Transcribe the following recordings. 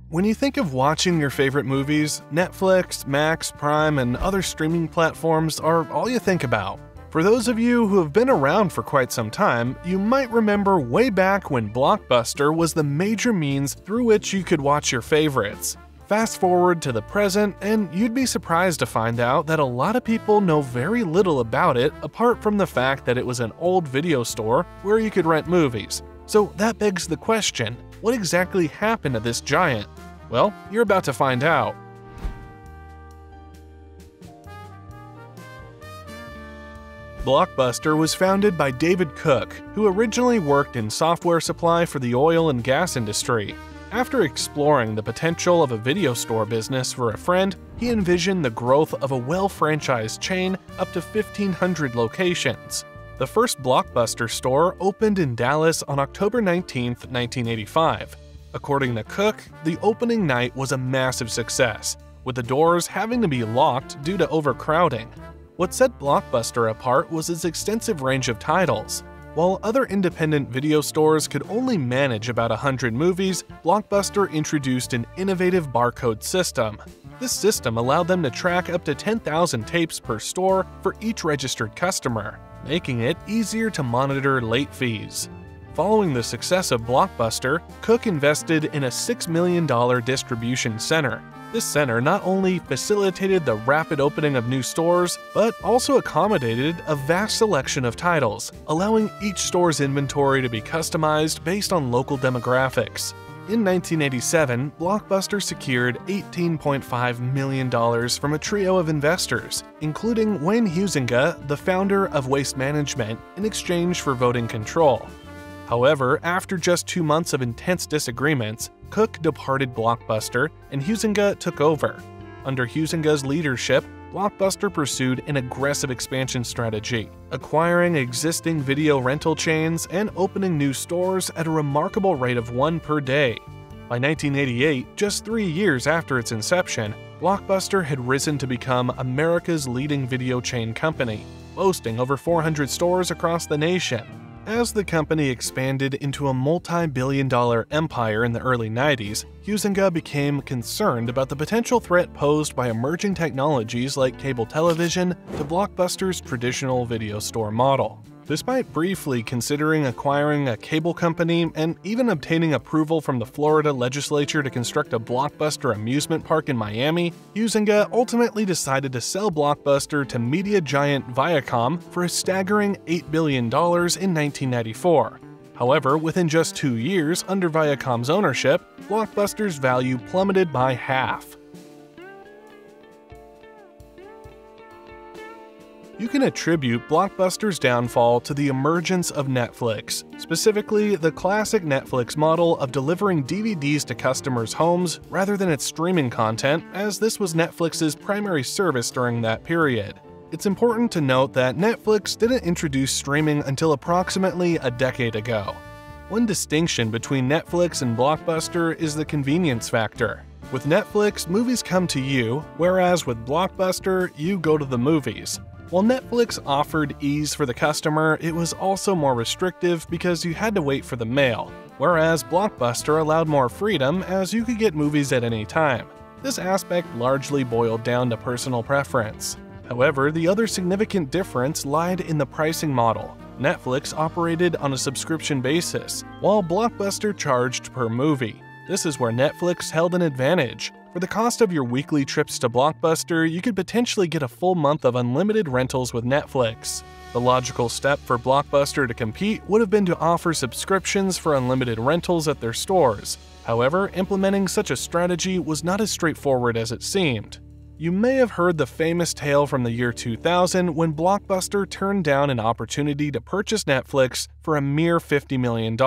When you think of watching your favorite movies, Netflix, Max, Prime, and other streaming platforms are all you think about. For those of you who have been around for quite some time, you might remember way back when Blockbuster was the major means through which you could watch your favorites. Fast forward to the present, and you'd be surprised to find out that a lot of people know very little about it apart from the fact that it was an old video store where you could rent movies. So that begs the question, what exactly happened to this giant? Well, you're about to find out. Blockbuster was founded by David Cook, who originally worked in software supply for the oil and gas industry. After exploring the potential of a video store business for a friend, he envisioned the growth of a well-franchised chain up to 1,500 locations. The first Blockbuster store opened in Dallas on October 19, 1985. According to Cook, the opening night was a massive success, with the doors having to be locked due to overcrowding. What set Blockbuster apart was its extensive range of titles. While other independent video stores could only manage about 100 movies, Blockbuster introduced an innovative barcode system. This system allowed them to track up to 10,000 tapes per store for each registered customer, making it easier to monitor late fees. Following the success of Blockbuster, Cook invested in a $6 million distribution center. This center not only facilitated the rapid opening of new stores, but also accommodated a vast selection of titles, allowing each store's inventory to be customized based on local demographics. In 1987, Blockbuster secured $18.5 million from a trio of investors, including Wayne Huizenga, the founder of Waste Management, in exchange for voting control. However, after just 2 months of intense disagreements, Cook departed Blockbuster and Huizenga took over. Under Huizenga's leadership, Blockbuster pursued an aggressive expansion strategy, acquiring existing video rental chains and opening new stores at a remarkable rate of 1 per day. By 1988, just 3 years after its inception, Blockbuster had risen to become America's leading video chain company, boasting over 400 stores across the nation. As the company expanded into a multi-billion-dollar empire in the early 90s, Huizenga became concerned about the potential threat posed by emerging technologies like cable television to Blockbuster's traditional video store model. Despite briefly considering acquiring a cable company and even obtaining approval from the Florida legislature to construct a Blockbuster amusement park in Miami, Huizenga ultimately decided to sell Blockbuster to media giant Viacom for a staggering $8 billion in 1994. However, within just 2 years under Viacom's ownership, Blockbuster's value plummeted by half. You can attribute Blockbuster's downfall to the emergence of Netflix, specifically the classic Netflix model of delivering DVDs to customers' homes rather than its streaming content, as this was Netflix's primary service during that period. It's important to note that Netflix didn't introduce streaming until approximately a decade ago. One distinction between Netflix and Blockbuster is the convenience factor. With Netflix, movies come to you, whereas with Blockbuster, you go to the movies. While Netflix offered ease for the customer, it was also more restrictive because you had to wait for the mail, whereas Blockbuster allowed more freedom as you could get movies at any time. This aspect largely boiled down to personal preference. However, the other significant difference lied in the pricing model. Netflix operated on a subscription basis, while Blockbuster charged per movie. This is where Netflix held an advantage. For the cost of your weekly trips to Blockbuster, you could potentially get a full month of unlimited rentals with Netflix. The logical step for Blockbuster to compete would have been to offer subscriptions for unlimited rentals at their stores. However, implementing such a strategy was not as straightforward as it seemed. You may have heard the famous tale from the year 2000 when Blockbuster turned down an opportunity to purchase Netflix for a mere $50 million.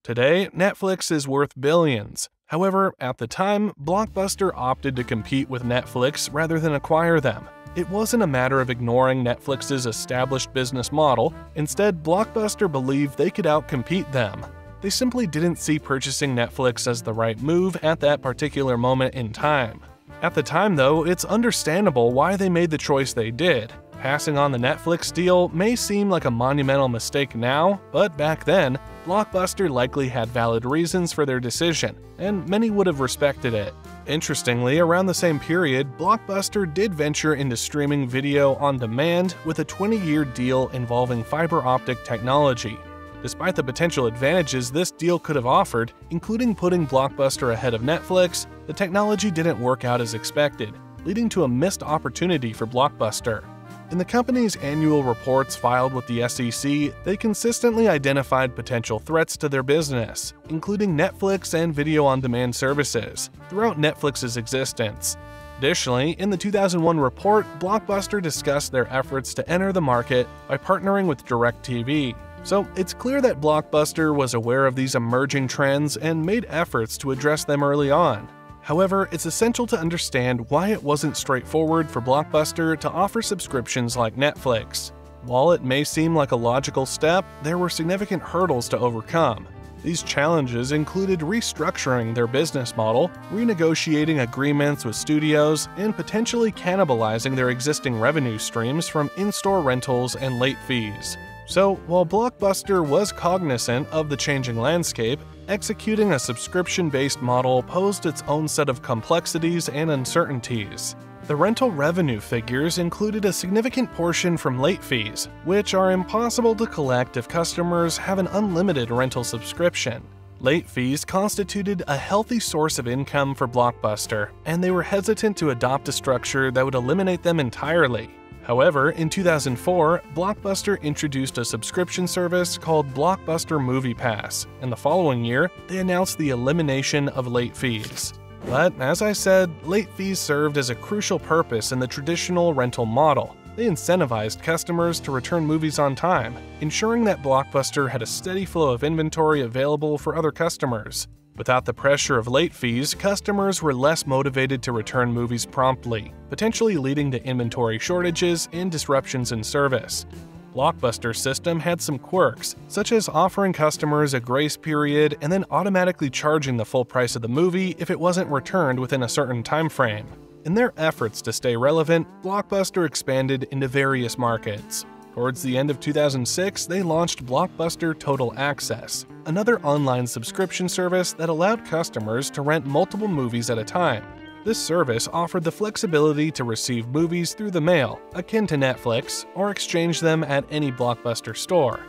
Today, Netflix is worth billions. However, at the time, Blockbuster opted to compete with Netflix rather than acquire them. It wasn't a matter of ignoring Netflix's established business model. Instead, Blockbuster believed they could outcompete them. They simply didn't see purchasing Netflix as the right move at that particular moment in time. At the time, though, it's understandable why they made the choice they did. Passing on the Netflix deal may seem like a monumental mistake now, but back then, Blockbuster likely had valid reasons for their decision, and many would have respected it. Interestingly, around the same period, Blockbuster did venture into streaming video on demand with a 20-year deal involving fiber optic technology. Despite the potential advantages this deal could have offered, including putting Blockbuster ahead of Netflix, the technology didn't work out as expected, leading to a missed opportunity for Blockbuster. In the company's annual reports filed with the SEC, they consistently identified potential threats to their business, including Netflix and video-on-demand services, throughout Netflix's existence. Additionally, in the 2001 report, Blockbuster discussed their efforts to enter the market by partnering with DirecTV. So it's clear that Blockbuster was aware of these emerging trends and made efforts to address them early on. However, it's essential to understand why it wasn't straightforward for Blockbuster to offer subscriptions like Netflix. While it may seem like a logical step, there were significant hurdles to overcome. These challenges included restructuring their business model, renegotiating agreements with studios, and potentially cannibalizing their existing revenue streams from in-store rentals and late fees. So, while Blockbuster was cognizant of the changing landscape, executing a subscription-based model posed its own set of complexities and uncertainties. The rental revenue figures included a significant portion from late fees, which are impossible to collect if customers have an unlimited rental subscription. Late fees constituted a healthy source of income for Blockbuster, and they were hesitant to adopt a structure that would eliminate them entirely. However, in 2004, Blockbuster introduced a subscription service called Blockbuster Movie Pass, and the following year, they announced the elimination of late fees. But, as I said, late fees served as a crucial purpose in the traditional rental model. They incentivized customers to return movies on time, ensuring that Blockbuster had a steady flow of inventory available for other customers. Without the pressure of late fees, customers were less motivated to return movies promptly, potentially leading to inventory shortages and disruptions in service. Blockbuster's system had some quirks, such as offering customers a grace period and then automatically charging the full price of the movie if it wasn't returned within a certain time frame. In their efforts to stay relevant, Blockbuster expanded into various markets. Towards the end of 2006, they launched Blockbuster Total Access, another online subscription service that allowed customers to rent multiple movies at a time. This service offered the flexibility to receive movies through the mail, akin to Netflix, or exchange them at any Blockbuster store.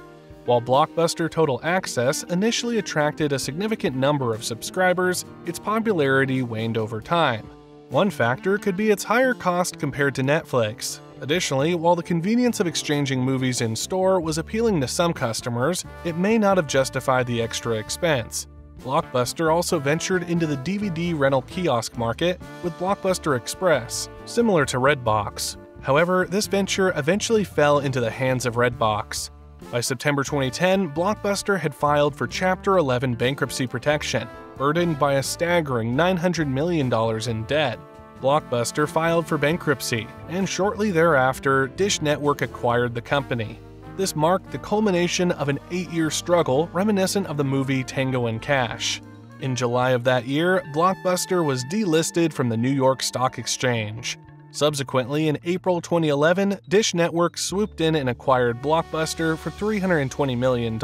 While Blockbuster Total Access initially attracted a significant number of subscribers, its popularity waned over time. One factor could be its higher cost compared to Netflix. Additionally, while the convenience of exchanging movies in-store was appealing to some customers, it may not have justified the extra expense. Blockbuster also ventured into the DVD rental kiosk market with Blockbuster Express, similar to Redbox. However, this venture eventually fell into the hands of Redbox. By September 2010, Blockbuster had filed for Chapter 11 bankruptcy protection, burdened by a staggering $900 million in debt. Blockbuster filed for bankruptcy, and shortly thereafter, Dish Network acquired the company. This marked the culmination of an 8-year struggle reminiscent of the movie Tango and Cash. In July of that year, Blockbuster was delisted from the New York Stock Exchange. Subsequently, in April 2011, Dish Network swooped in and acquired Blockbuster for $320 million.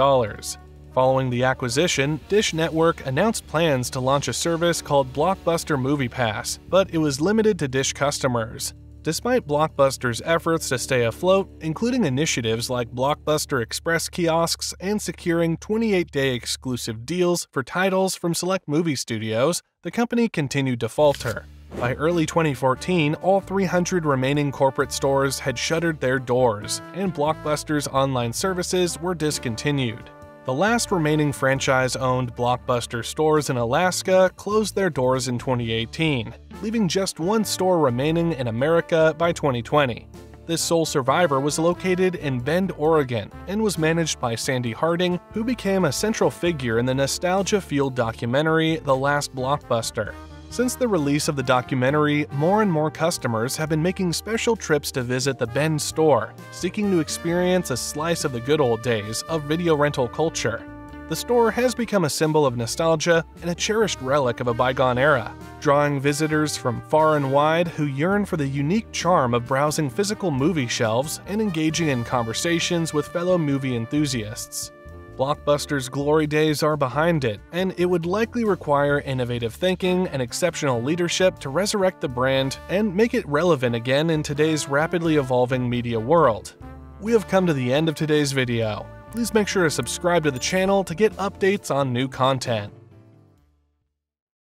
Following the acquisition, Dish Network announced plans to launch a service called Blockbuster Movie Pass, but it was limited to Dish customers. Despite Blockbuster's efforts to stay afloat, including initiatives like Blockbuster Express kiosks and securing 28-day exclusive deals for titles from select movie studios, the company continued to falter. By early 2014, all 300 remaining corporate stores had shuttered their doors, and Blockbuster's online services were discontinued. The last remaining franchise-owned Blockbuster stores in Alaska closed their doors in 2018, leaving just one store remaining in America by 2020. This sole survivor was located in Bend, Oregon, and was managed by Sandy Harding, who became a central figure in the nostalgia-fueled documentary The Last Blockbuster. Since the release of the documentary, more and more customers have been making special trips to visit the Bend store, seeking to experience a slice of the good old days of video rental culture. The store has become a symbol of nostalgia and a cherished relic of a bygone era, drawing visitors from far and wide who yearn for the unique charm of browsing physical movie shelves and engaging in conversations with fellow movie enthusiasts. Blockbuster's glory days are behind it, and it would likely require innovative thinking and exceptional leadership to resurrect the brand and make it relevant again in today's rapidly evolving media world. We have come to the end of today's video. Please make sure to subscribe to the channel to get updates on new content.